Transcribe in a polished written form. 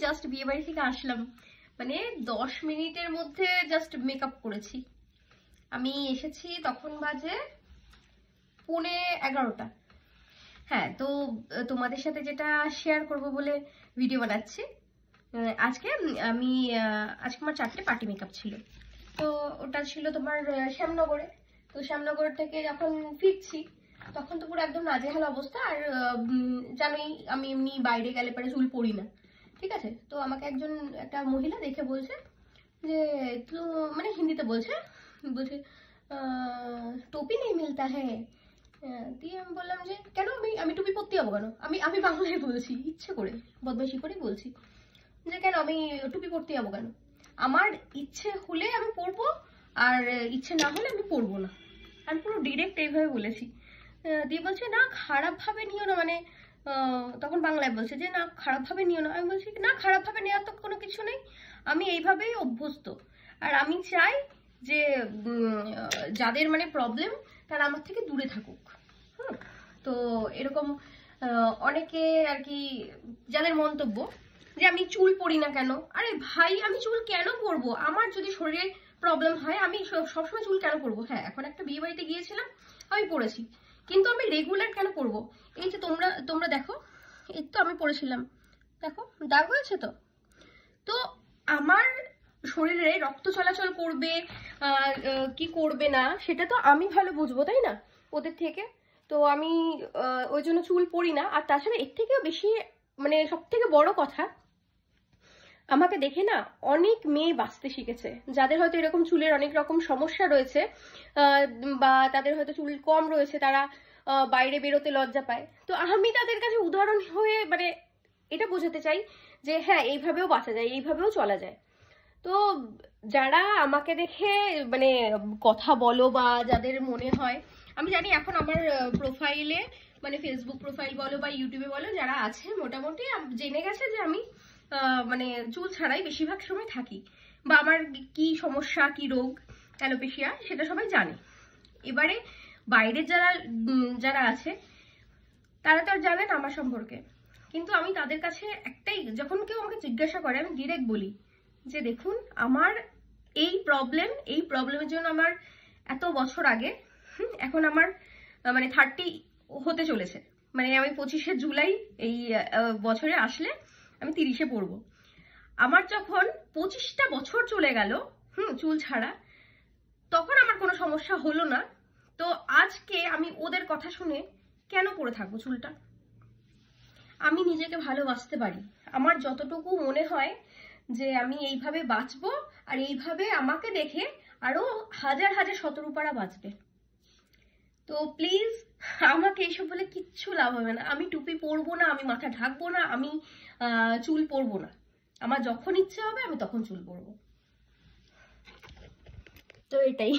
Just বিয়ে বাড়ি থেকে আসলাম, মানে 10 মিনিটের মধ্যে জাস্ট মেকআপ করেছি। আমি এসেছি তখন বাজে 11:45। হ্যাঁ, তো তোমাদের সাথে যেটা শেয়ার করব বলে ভিডিও বানাচ্ছি আজকে। আজকে আমার 4টে পার্টি মেকআপ ছিল। তো ওটা ছিল তোমার শ্যামনগরে। তো শ্যামনগর থেকে যখন ফিরছি তখন তো পুরো একদম নাজেহাল অবস্থা। আর জানোই আমি এমনি বাইরে গেলে পরে চুল পরি না, ঠিক আছে। তো আমাকে একটা মহিলা দেখে বলছে যে তো মানে হিন্দিতে বলছে টুপি নেই মিলতা হ্যাঁ। দিয়ে আমি বললাম যে কেন, আমি টুপি পরতে যাবো কেন? আমি বাংলায় বলছি, ইচ্ছে করে বদমাইশি করে বলছি যে কেন আমি টুপি পরতে যাবো কেন? আমার ইচ্ছে হলে আমি পরবো, আর ইচ্ছে না হলে আমি পরবো না। আমি পুরো ডিরেক্ট এইভাবে বলেছি। দিয়ে বলছে না খারাপ ভাবে নিও না, মানে তখন বাংলায় বলছে যে না খারাপ ভাবে নিও না। আমি বলছি না খারাপ ভাবে নেওয়ার তো কোনো কিছু নেই, আমি এইভাবেই অভ্যস্ত। আর আমি চাই যে যাদের মানে প্রবলেম তারা আমার থেকে দূরে থাকুক। তো এরকম অনেকে আর কি যাদের মন্তব্য যে আমি চুল পরি না কেন। আরে ভাই, আমি চুল কেন পরবো? আমার যদি শরীরে প্রবলেম হয় আমি সবসময় চুল কেন পরবো? হ্যাঁ, এখন একটা বিয়ে বাড়িতে গিয়েছিলাম, আমি পরেছি, কিন্তু আমি রেগুলার কেন পরবো? এই যে তোমরা দেখো, এই তো আমি পরেছিলাম, দেখো দাগ হয়েছে তো। তো আমার শরীরে রক্ত চলাচল করবে কি করবে না সেটা তো আমি ভালো বুঝবো, তাই না, ওদের থেকে। তো আমি ওই জন্য চুল পরি না। আর তাছাড়া এর থেকেও বেশি মানে সব থেকে বড় কথা, আমাকে দেখে না অনেক মেয়ে বাঁচতে শিখেছে, যাদের হয়তো এরকম চুলের অনেক রকম সমস্যা রয়েছে বা তাদের হয়তো চুল কম রয়েছে, তারা বাইরে বেরোতে লজ্জা পায়। তো আমি তাদের কাছে উদাহরণ হয়ে মানে এটা বোঝাতে চাই যে হ্যাঁ, এইভাবেও বাঁচা যায়, এইভাবেও চলা যায়। তো যারা আমাকে দেখে মানে কথা বলো বা যাদের মনে হয়, আমি জানি এখন আমার প্রোফাইলে মানে ফেসবুক প্রোফাইল বলো বা ইউটিউবে বলো যারা আছে মোটামুটি জেনে গেছে যে আমি মানে চুল ছাড়াই বেশিরভাগ সময় থাকি, বা আমার কি সমস্যা কি রোগ অ্যালোপেশিয়া সেটা সবাই জানে। এবারে বাইরের যারা আছে তারা তো আর জানে না আমার সম্পর্কে, কিন্তু আমি তাদের কাছে একটাই, যখন কেউ আমাকে জিজ্ঞাসা করে আমি ডিরেক্ট বলি যে দেখুন আমার এই প্রবলেমের জন্য আমার এত বছর আগে, এখন আমার মানে 30 হতে চলেছে, মানে আমি 25শে জুলাই এই বছরে আসলে আমি 30-এ পড়বো। আমার যখন 25টা বছর চলে গেল চুল ছাড়া, তখন আমার কোনো সমস্যা হলো না। তো আজকে আমি ওদের কথা শুনে কেন পড়ে থাকবো চুলটা? আমি নিজেকে ভালোবাসতে পারি, আমার যতটুকু মনে হয় যে আমি এইভাবে বাঁচবো, আর এইভাবে আমাকে দেখে আরো হাজার হাজার শতরূপারা বাঁচবে। তো প্লিজ আমাকে এইসব বলে কিচ্ছু লাভ হবে না। আমি টুপি পরবো না, আমি মাথা ঢাকবো না, আমি চুল পরবো না। আমার যখন ইচ্ছে হবে আমি তখন চুল পরবো। তো এটাই।